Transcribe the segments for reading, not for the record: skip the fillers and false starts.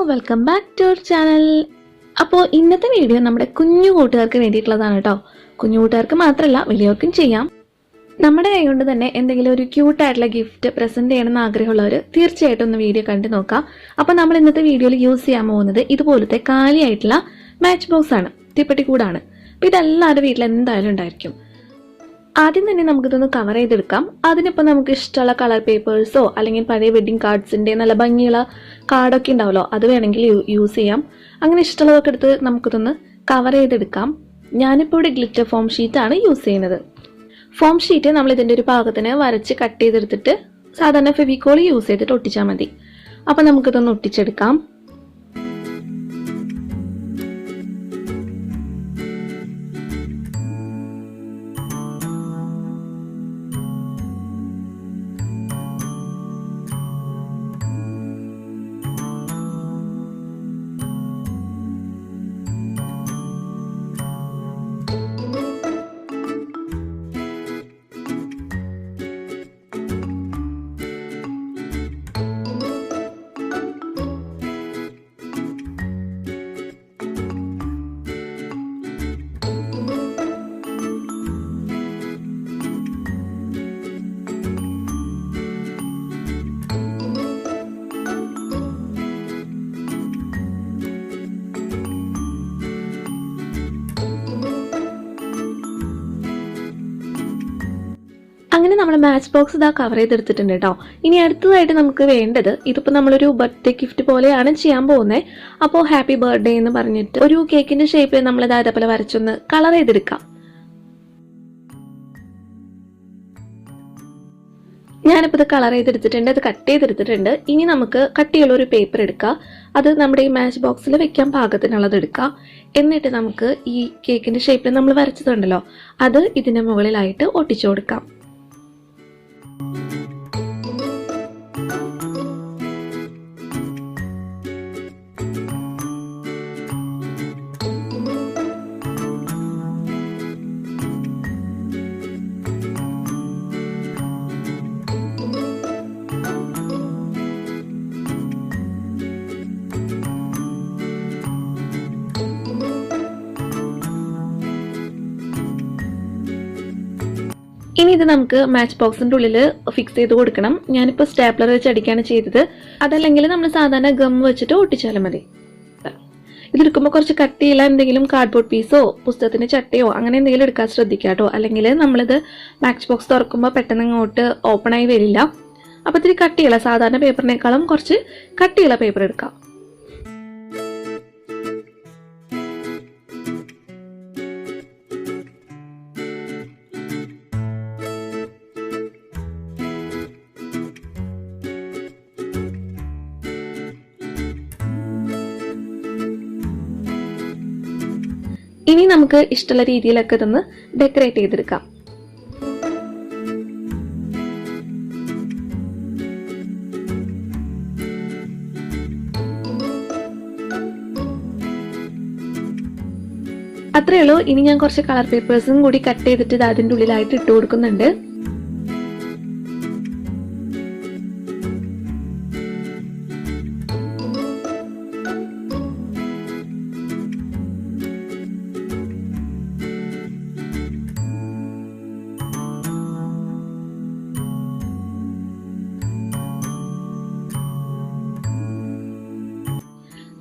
Welcome back to our channel. അപ്പോൾ ഇന്നത്തെ video നമ്മുടെ കുഞ്ഞു കൂട്ടുകാർക്ക് വേണ്ടിയിട്ടുള്ളതാണ് കേട്ടോ. കുഞ്ഞു കൂട്ടുകാർക്ക് മാത്രമല്ല വലിയവർക്കും ചെയ്യാം. നമ്മുടെ കൈ കൊണ്ട് തന്നെ എന്തെങ്കിലും ഒരു ക്യൂട്ടായിട്ടുള്ള ഗിഫ്റ്റ് പ്രസൻറ്റ് ചെയ്യണമെന്ന് ആഗ്രഹമുള്ളവർ തീർച്ചയായിട്ടും ഒന്ന് വീഡിയോ കണ്ടു നോക്കാം. അപ്പോൾ നമ്മൾ ഇന്നത്തെ വീഡിയോയിൽ യൂസ് ചെയ്യാൻ പോകുന്നത് ഇതുപോലത്തെ കാലിയായിട്ടുള്ള മാച്ച് ബോക്സ് ആണ്, തീപ്പെട്ടിക്കൂടാണ്. അപ്പോൾ ഇതെല്ലാവരുടെ വീട്ടിൽ എന്തായാലും ഉണ്ടായിരിക്കും. ആദ്യം തന്നെ നമുക്കിതൊന്ന് കവർ ചെയ്തെടുക്കാം. അതിനിപ്പോൾ നമുക്ക് ഇഷ്ടമുള്ള കളർ പേപ്പേഴ്സോ അല്ലെങ്കിൽ പഴയ വെഡ്ഡിങ് കാർഡ്സിൻ്റെ നല്ല ഭംഗിയുള്ള കാർഡൊക്കെ ഉണ്ടാവുമല്ലോ, അത് വേണമെങ്കിൽ യൂസ് ചെയ്യാം. അങ്ങനെ ഇഷ്ടമുള്ളതൊക്കെ എടുത്ത് നമുക്കിതൊന്ന് കവർ ചെയ്തെടുക്കാം. ഞാനിപ്പോൾ ഇവിടെ ഗ്ലിറ്റർ ഫോം ഷീറ്റാണ് യൂസ് ചെയ്യുന്നത്. ഫോം ഷീറ്റ് നമ്മൾ ഇതിൻ്റെ ഒരു പാകത്തിന് വരച്ച് കട്ട് ചെയ്തെടുത്തിട്ട് സാധാരണ ഫെവിക്കോൾ യൂസ് ചെയ്തിട്ട് ഒട്ടിച്ചാൽ മതി. അപ്പോൾ നമുക്കിതൊന്ന് ഒട്ടിച്ചെടുക്കാം. അങ്ങനെ നമ്മൾ മാച്ച് ബോക്സ് ഇതാ കവർ ചെയ്തെടുത്തിട്ടുണ്ട് കേട്ടോ. ഇനി അടുത്തതായിട്ട് നമുക്ക് വേണ്ടത്, ഇതിപ്പോൾ നമ്മളൊരു ബർത്ത്ഡേ ഗിഫ്റ്റ് പോലെയാണ് ചെയ്യാൻ പോകുന്നത്. അപ്പോൾ ഹാപ്പി ബർത്ത്ഡേ എന്ന് പറഞ്ഞിട്ട് ഒരു കേക്കിന്റെ ഷേപ്പിൽ നമ്മളിത് അതേപോലെ വരച്ചൊന്ന് കളർ ചെയ്തെടുക്കാം. ഞാനിപ്പോൾ ഇത് കളർ ചെയ്തെടുത്തിട്ടുണ്ട്, അത് കട്ട് ചെയ്തെടുത്തിട്ടുണ്ട്. ഇനി നമുക്ക് കട്ടിയുള്ള ഒരു പേപ്പർ എടുക്കുക. അത് നമ്മുടെ ഈ മാച്ച് ബോക്സിൽ വെക്കാൻ പാകത്തിനുള്ളത് എടുക്കുക. എന്നിട്ട് നമുക്ക് ഈ കേക്കിന്റെ ഷേപ്പിൽ നമ്മൾ വരച്ചതുണ്ടല്ലോ, അത് ഇതിന്റെ മുകളിലായിട്ട് ഒട്ടിച്ചു കൊടുക്കാം. ഇനി ഇത് നമുക്ക് മാച്ച് ബോക്സിന്റെ ഉള്ളിൽ ഫിക്സ് ചെയ്ത് കൊടുക്കണം. ഞാനിപ്പോൾ സ്റ്റാപ്ലർ വെച്ച് അടിക്കാണ് ചെയ്തത്. അതല്ലെങ്കിൽ നമ്മൾ സാധാരണ ഗം വെച്ചിട്ട് ഒട്ടിച്ചാലും മതി. ഇതെടുക്കുമ്പോൾ കുറച്ച് കട്ടിയുള്ള എന്തെങ്കിലും കാർഡ്ബോർഡ് പീസോ പുസ്തകത്തിന്റെ ചട്ടയോ അങ്ങനെ എന്തെങ്കിലും എടുക്കാൻ ശ്രദ്ധിക്കുക കേട്ടോ. അല്ലെങ്കിൽ നമ്മളിത് മാച്ച് ബോക്സ് തുറക്കുമ്പോൾ പെട്ടെന്ന് ഇങ്ങോട്ട് ഓപ്പൺ ആയി വരില്ല. അപ്പോൾ ഇത്തിരി കട്ടിയുള്ള സാധാരണ പേപ്പറിനേക്കാളും കുറച്ച് കട്ടിയുള്ള പേപ്പർ എടുക്കാം. ഇനി നമുക്ക് ഇഷ്ടമുള്ള രീതിയിലൊക്കെ ഇതൊന്ന് ഡെക്കറേറ്റ് ചെയ്തെടുക്കാം. അത്രയേ ഉള്ളൂ. ഇനി ഞാൻ കുറച്ച് കളർ പേപ്പേഴ്സും കൂടി കട്ട് ചെയ്തിട്ട് അതിൻ്റെ ഉള്ളിലായിട്ട് ഇട്ട് കൊടുക്കുന്നുണ്ട്.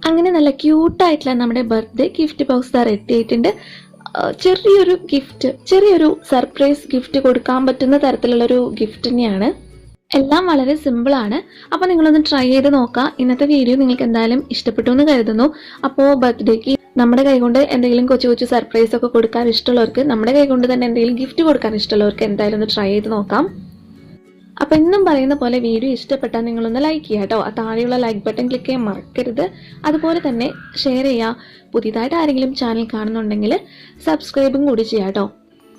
അങ്ങനെ നല്ല ക്യൂട്ടായിട്ടുള്ള നമ്മുടെ ബർത്ത്ഡേ ഗിഫ്റ്റ് ബോക്സ് റെഡി ആയിട്ടുണ്ട്. ചെറിയൊരു സർപ്രൈസ് ഗിഫ്റ്റ് കൊടുക്കാൻ പറ്റുന്ന തരത്തിലുള്ളൊരു ഗിഫ്റ്റ് തന്നെയാണ്. എല്ലാം വളരെ സിമ്പിളാണ്. അപ്പോൾ നിങ്ങളൊന്ന് ട്രൈ ചെയ്ത് നോക്കാം. ഇന്നത്തെ വീഡിയോ നിങ്ങൾക്ക് എന്തായാലും ഇഷ്ടപ്പെട്ടു എന്ന് കരുതുന്നു. അപ്പോൾ ബർത്ത്ഡേക്ക് നമ്മുടെ കൈകൊണ്ട് എന്തെങ്കിലും കൊച്ചു കൊച്ചു സർപ്രൈസ് ഒക്കെ കൊടുക്കാൻ ഇഷ്ടമുള്ളവർക്ക്, നമ്മുടെ കൈകൊണ്ട് തന്നെ എന്തെങ്കിലും ഗിഫ്റ്റ് കൊടുക്കാൻ ഇഷ്ടമുള്ളവർക്ക് എന്തായാലും ഒന്ന് ട്രൈ ചെയ്ത് നോക്കാം. അപ്പോൾ എന്നും പറയുന്ന പോലെ വീഡിയോ ഇഷ്ടപ്പെട്ടാൽ നിങ്ങളൊന്ന് ലൈക്ക് ചെയ്യുക കേട്ടോ. ആ താഴെയുള്ള ലൈക്ക് ബട്ടൺ ക്ലിക്ക് ചെയ്യാൻ മറക്കരുത്. അതുപോലെ തന്നെ ഷെയർ ചെയ്യുക. പുതിയതായിട്ട് ആരെങ്കിലും ചാനൽ കാണുന്നുണ്ടെങ്കിൽ സബ്സ്ക്രൈബും കൂടി ചെയ്യാം കേട്ടോ.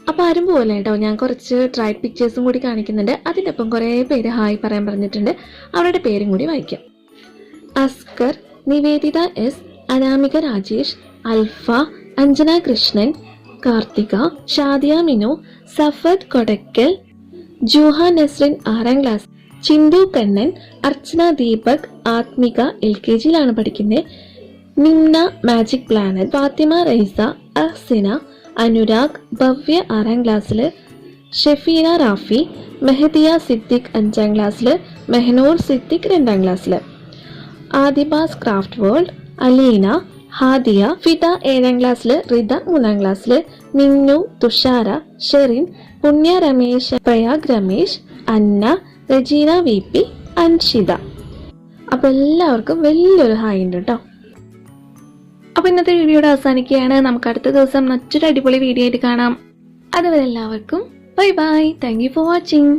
അപ്പോൾ ആരും പോലെ കേട്ടോ, ഞാൻ കുറച്ച് ട്രൈഡ് പിക്ചേഴ്സും കൂടി കാണിക്കുന്നുണ്ട്. അതിൻ്റെ ഒപ്പം കുറേ പേര് ഹായ് പറയാൻ പറഞ്ഞിട്ടുണ്ട്. അവരുടെ പേരും കൂടി വായിക്കാം. അസ്കർ, നിവേദിത എസ്, അനാമിക രാജേഷ്, അൽഫ, അഞ്ജന കൃഷ്ണൻ, കാർത്തിക, ഷാദിയ മിനു, സഫദ് കൊടക്കൽ, ജൂഹ നസ്രിൻ 6ാം ക്ലാസ്, ചിന്തു കണ്ണൻ, അർച്ചന ദീപക്, ആത്മിക LKGയിലാണ് പഠിക്കുന്നത്. നിംന മാജിക് പ്ലാനറ്റ്, ഫാത്തിമ റൈസ, അഹ്സിന, അനുരാഗ്, ഭവ്യ 6ാം ക്ലാസ്സിൽ, ഷെഫീന റാഫി, മെഹദിയ സിദ്ദിഖ് 5ാം ക്ലാസ്സിൽ, മെഹനൂർ സിദ്ദിഖ് 2ാം ക്ലാസ്സിൽ, ആദിബാസ് ക്രാഫ്റ്റ് വേൾഡ്, അലീന, ഹാദിയ, ഫിദ 7ാം ക്ലാസ്സിൽ, റിത 3ാം ക്ലാസ്സിൽ, നിന്നു, തുഷാര, ഷെറിൻ, പുണ്യ രമേശ്, പ്രയാഗ് രമേശ്, അന്ന, റജീന VP, അൻഷിത. അപ്പോൾ എല്ലാവർക്കും വലിയൊരു ഹായ് ഉണ്ട് കേട്ടോ. അപ്പോൾ ഇന്നത്തെ വീഡിയോയുടെ അവസാനിക്കുകയാണ്. നമുക്ക് അടുത്ത ദിവസം മറ്റൊരു അടിപൊളി വീഡിയോ ആയിട്ട് കാണാം. അതുവരെ എല്ലാവർക്കും bye bye. Thank you for watching.